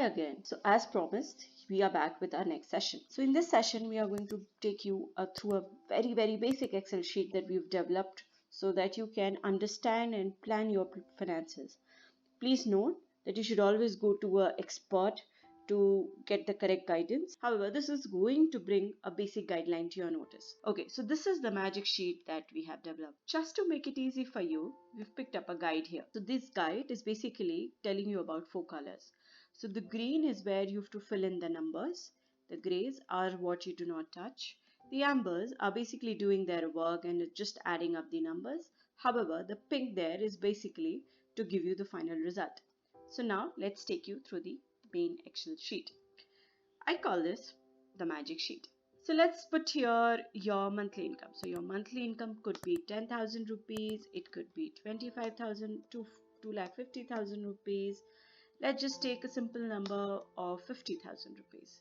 Hi again. So as promised, we are back with our next session. So in this session, we are going to take you through a very basic Excel sheet that we've developed so that you can understand and plan your finances. Please note that you should always go to an expert to get the correct guidance. However, this is going to bring a basic guideline to your notice. Okay, so this is the magic sheet that we have developed. Just to make it easy for you, we've picked up a guide here. So this guide is basically telling you about 4 colors. So the green is where you have to fill in the numbers. The grays are what you do not touch. The ambers are basically doing their work and just adding up the numbers. However, the pink there is basically to give you the final result. So now let's take you through the main Excel sheet. I call this the magic sheet. So let's put here your monthly income. So your monthly income could be 10,000 rupees. It could be 25,000 to 2,50,000 rupees. Let's just take a simple number of 50,000 rupees.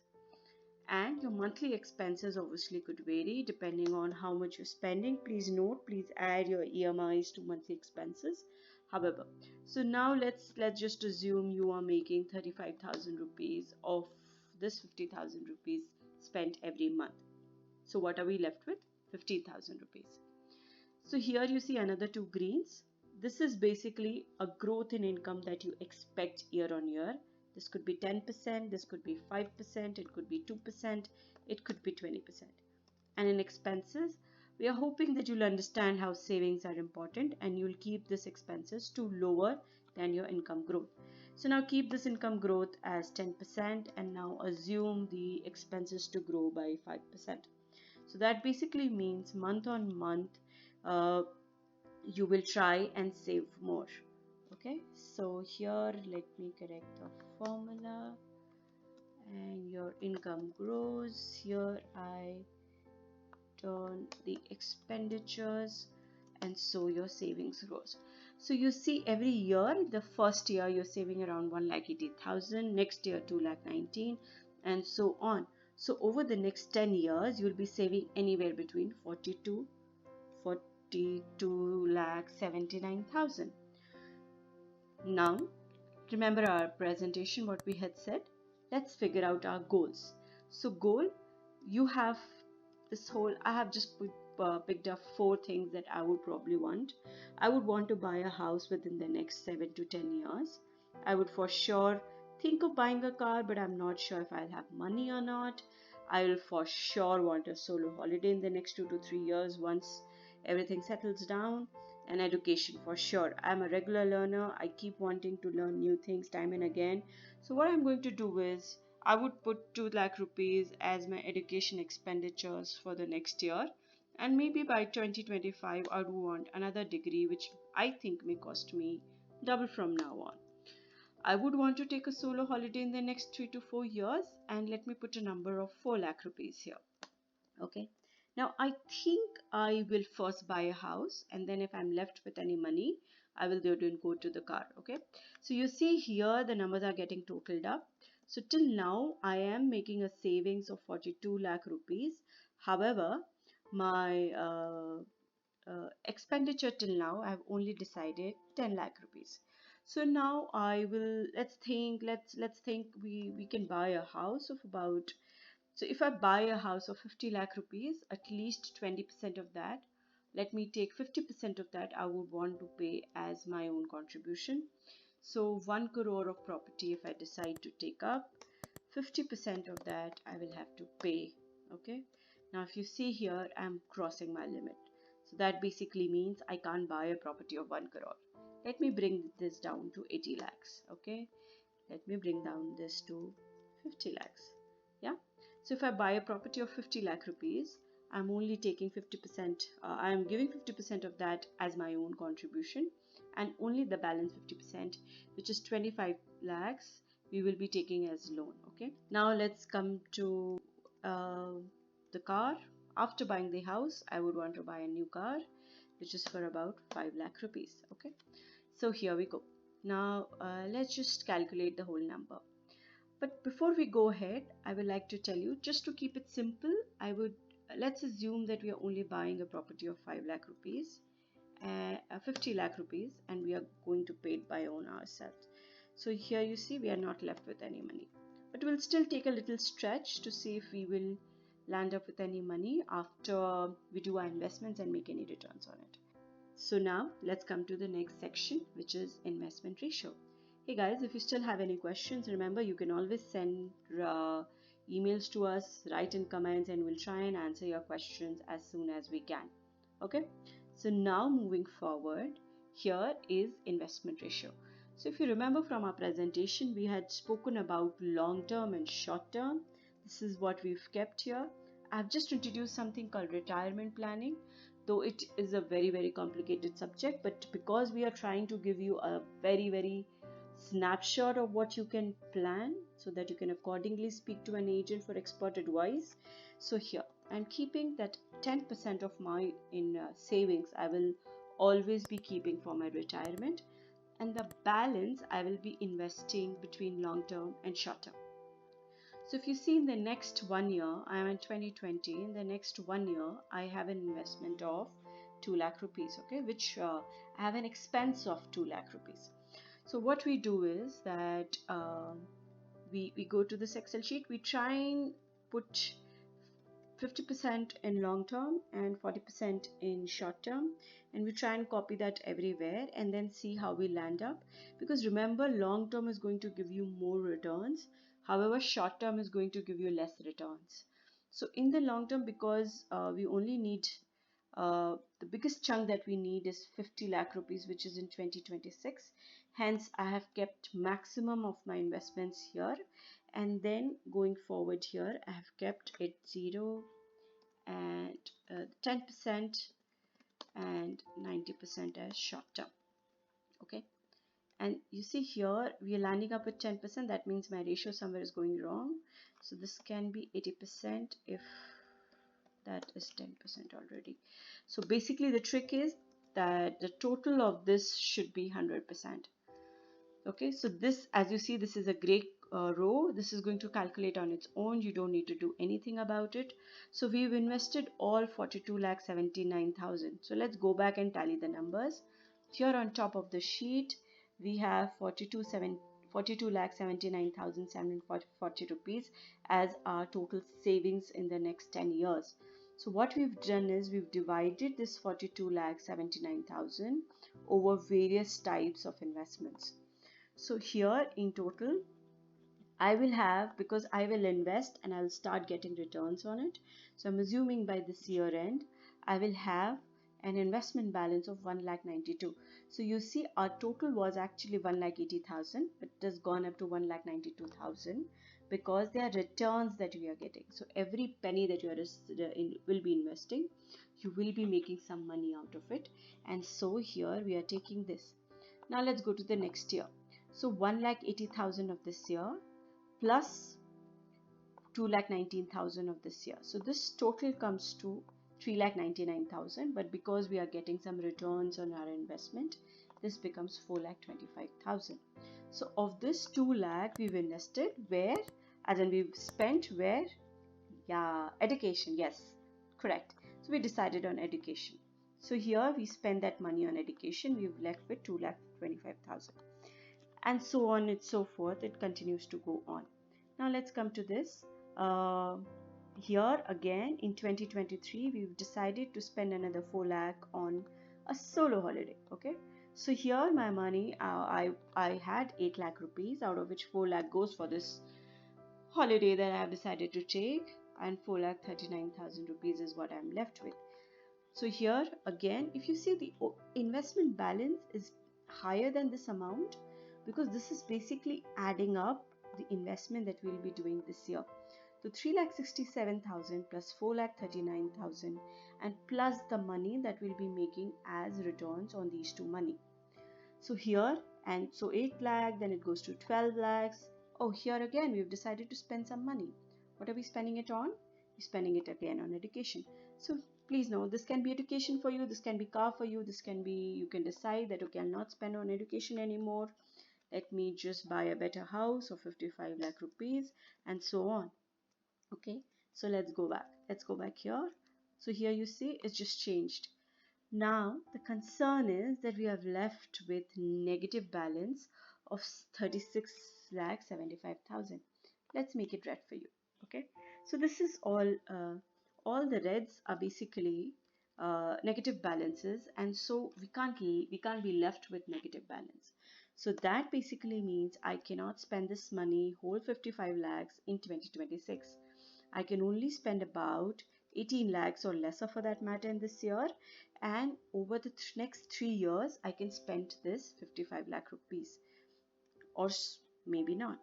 And your monthly expenses obviously could vary depending on how much you're spending. Please note, please add your EMIs to monthly expenses. However, so now let's just assume you are making 35,000 rupees of this 50,000 rupees spent every month. So what are we left with? 50,000 rupees. So here you see another 2 greens. This is basically a growth in income that you expect year on year. This could be 10%, this could be 5%, it could be 2%, it could be 20%. And in expenses, we are hoping that you'll understand how savings are important and you'll keep this expenses to lower than your income growth. So now keep this income growth as 10% and now assume the expenses to grow by 5%. So that basically means month on month, you will try and save more. Okay, so here let me correct the formula and your income grows. Here I turn the expenditures and so your savings grows. So you see every year, the first year you're saving around 1,80,000, next year 2,19,000 and so on. So over the next 10 years you'll be saving anywhere between 42,79,000. Now remember our presentation, what we had said. Let's figure out our goals. So goal, you have this whole, I have just picked up 4 things that I would probably want. I would want to buy a house within the next 7 to 10 years. I would for sure think of buying a car, but I'm not sure if I'll have money or not. I will for sure want a solo holiday in the next 2 to 3 years once everything settles down. And education for sure. I'm a regular learner. I keep wanting to learn new things time and again. So what I'm going to do is I would put 2 lakh rupees as my education expenditures for the next year. And maybe by 2025 I would want another degree which I think may cost me double from now on. I would want to take a solo holiday in the next 3 to 4 years and let me put a number of 4 lakh rupees here. Okay. Now I think I will first buy a house and then if I'm left with any money, I will go to the car. Okay. So you see here the numbers are getting totaled up. So till now I am making a savings of 42 lakh rupees. However, my expenditure till now I have only decided 10 lakh rupees. So now I will, let's think we can buy a house of about, so if I buy a house of 50 lakh rupees, at least 20% of that, let me take 50% of that, I would want to pay as my own contribution. So 1 crore of property, if I decide to take up, 50% of that I will have to pay. Okay. Now if you see here, I'm crossing my limit. So that basically means I can't buy a property of 1 crore. Let me bring this down to 80 lakhs. Okay. Let me bring down this to 50 lakhs. Yeah. So if I buy a property of 50 lakh rupees, I'm only taking 50%, I'm giving 50% of that as my own contribution and only the balance 50%, which is 25 lakhs, we will be taking as loan. Okay. Now let's come to the car. After buying the house, I would want to buy a new car, which is for about 5 lakh rupees. Okay. So here we go. Now let's just calculate the whole number. But before we go ahead, I would like to tell you, just to keep it simple, let's assume that we are only buying a property of 5 lakh rupees, 50 lakh rupees, and we are going to pay it by own ourselves. So here you see we are not left with any money, but we'll still take a little stretch to see if we will land up with any money after we do our investments and make any returns on it. So now let's come to the next section, which is investment ratio. Hey guys, if you still have any questions, remember you can always send emails to us, write in comments, and we'll try and answer your questions as soon as we can. Okay, so now moving forward, here is investment ratio. So if you remember from our presentation, we had spoken about long term and short term. This is what we've kept here. I've just introduced something called retirement planning, though it is a very complicated subject, but because we are trying to give you a very snapshot of what you can plan so that you can accordingly speak to an agent for expert advice. So here I'm keeping that 10% of my savings I will always be keeping for my retirement, and the balance I will be investing between long term and short term. So if you see in the next 1 year, I am in 2020, in the next 1 year, I have an investment of 2 lakh rupees, okay, which I have an expense of 2 lakh rupees. So what we do is that we go to this Excel sheet, we try and put 50% in long term and 40% in short term, and we try and copy that everywhere and then see how we land up, because remember long term is going to give you more returns, however short term is going to give you less returns. So in the long term, because we only need the biggest chunk that we need is 50 lakh rupees, which is in 2026, hence I have kept maximum of my investments here, and then going forward here I have kept it 0 and 10% and 90% as short term. Okay, and you see here we are landing up with 10%. That means my ratio somewhere is going wrong, so this can be 80% if that is 10% already. So basically the trick is that the total of this should be 100%. Okay, so this, as you see, this is a gray row. This is going to calculate on its own. You don't need to do anything about it. So we've invested all 42,79,000. So let's go back and tally the numbers. Here on top of the sheet we have 42,79,740 rupees as our total savings in the next 10 years. So what we've done is we've divided this 42,79,000 over various types of investments. So here in total I will have, because I will invest and I'll start getting returns on it, so I'm assuming by this year end I will have an investment balance of 1,92,000. So you see our total was actually 1,80,000, but it has gone up to 1,92,000 because there are returns that we are getting. So every penny that you will be investing, you will be making some money out of it, and so here we are taking this. Now let's go to the next year. So 1,80,000 of this year plus 2,19,000 of this year. So this total comes to 3,99,000, but because we are getting some returns on our investment, this becomes 4,25,000. So of this 2 lakh we've invested where, as in we've spent where? Yeah, education. Yes, correct. So we decided on education. So here we spend that money on education. We've left with 2,25,000. And so on and so forth. It continues to go on. Now let's come to this. Here again in 2023 we've decided to spend another 4 lakh on a solo holiday. Okay, so here my money, I had 8 lakh rupees, out of which 4 lakh goes for this holiday that I have decided to take, and 4,39,000 rupees is what I'm left with. So here again, if you see, the investment balance is higher than this amount because this is basically adding up the investment that we'll be doing this year. So 3,67,000 plus 4,39,000 and plus the money that we'll be making as returns on these two money. So here, and so 8 lakh, then it goes to 12 lakhs. Oh, here again we've decided to spend some money. What are we spending it on? We're spending it again on education. So please know, this can be education for you, this can be car for you, this can be, you can decide that okay, I'll not spend on education anymore, let me just buy a better house of 55 lakh rupees, and so on. Okay, so let's go back here. So here you see it's just changed. Now the concern is that we have left with negative balance of 36 lakh 75,000. Let's make it red for you. Okay, so this is all the reds are basically negative balances, and so we can't be left with negative balance. So that basically means I cannot spend this money, whole 55 lakhs, in 2026. I can only spend about 18 lakhs or lesser for that matter in this year, and over the next 3 years I can spend this 55 lakh rupees, or maybe not.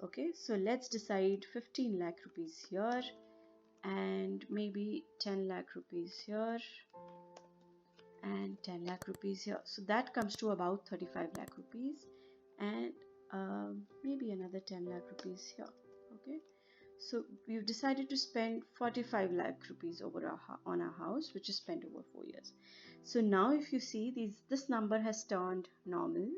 Okay, so let's decide 15 lakh rupees here, and maybe 10 lakh rupees here, and 10 lakh rupees here. So that comes to about 35 lakh rupees, and maybe another 10 lakh rupees here. Okay, so we've decided to spend 45 lakh rupees on our house, which is spent over 4 years. So now if you see, this number has turned normal.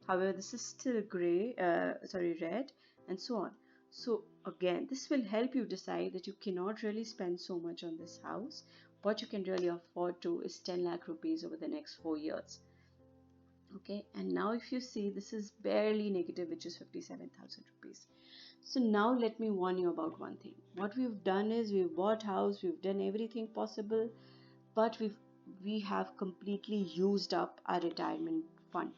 However, this is still red, and so on. So again, this will help you decide that you cannot really spend so much on this house. What you can really afford to is 10 lakh rupees over the next 4 years. Okay, and now if you see, this is barely negative, which is 57,000 rupees. So now let me warn you about one thing. What we've done is we've bought house, we've done everything possible, but we have completely used up our retirement fund.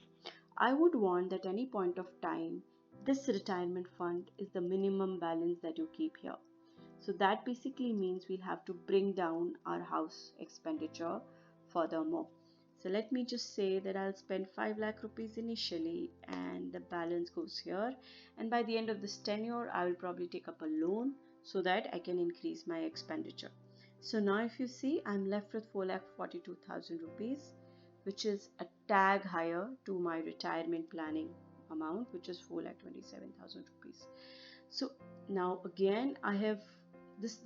I would want that any point of time, this retirement fund is the minimum balance that you keep here. So that basically means we'll have to bring down our house expenditure furthermore. So let me just say that I'll spend 5 lakh rupees initially, and the balance goes here. And by the end of this tenure, I will probably take up a loan so that I can increase my expenditure. So now if you see, I'm left with 4,42,000 rupees, which is a tag higher to my retirement planning amount, which is 4,27,000 rupees. So now again, I have this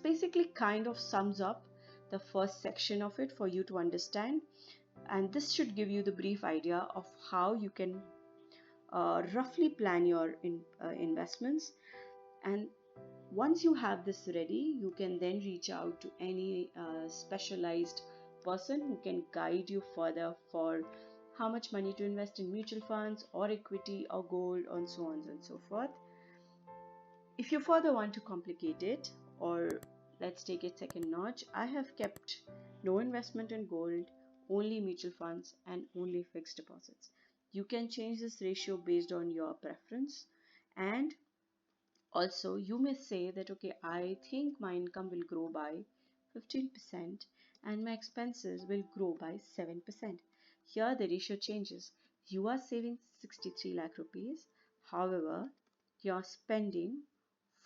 basically kind of sums up the first section of it for you to understand, and this should give you the brief idea of how you can roughly plan your investments. And once you have this ready, you can then reach out to any specialized person who can guide you further for how much money to invest in mutual funds or equity or gold, and so on and so forth. If you further want to complicate it, or let's take it second notch, I have kept no investment in gold, only mutual funds, and only fixed deposits. You can change this ratio based on your preference, and also you may say that, okay, I think my income will grow by 15% and my expenses will grow by 7%. Here the ratio changes. You are saving 63 lakh rupees, however, you're spending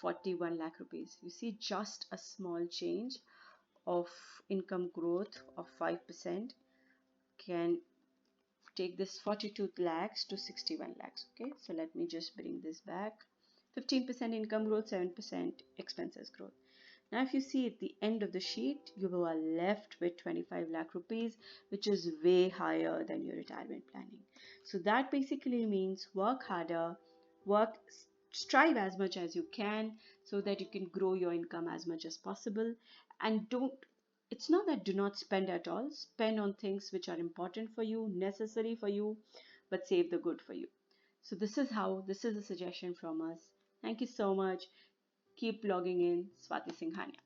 41 lakh rupees. You see, just a small change of income growth of 5% can take this 42 lakhs to 61 lakhs. Okay, so let me just bring this back. 15% income growth, 7% expenses growth. Now if you see at the end of the sheet, you are left with 25 lakh rupees, which is way higher than your retirement planning. So that basically means work harder, work, strive as much as you can so that you can grow your income as much as possible. And don't, it's not that do not spend at all. Spend on things which are important for you, necessary for you, but save the good for you. So this is a suggestion from us. Thank you so much. Keep logging in. Swati Singhania.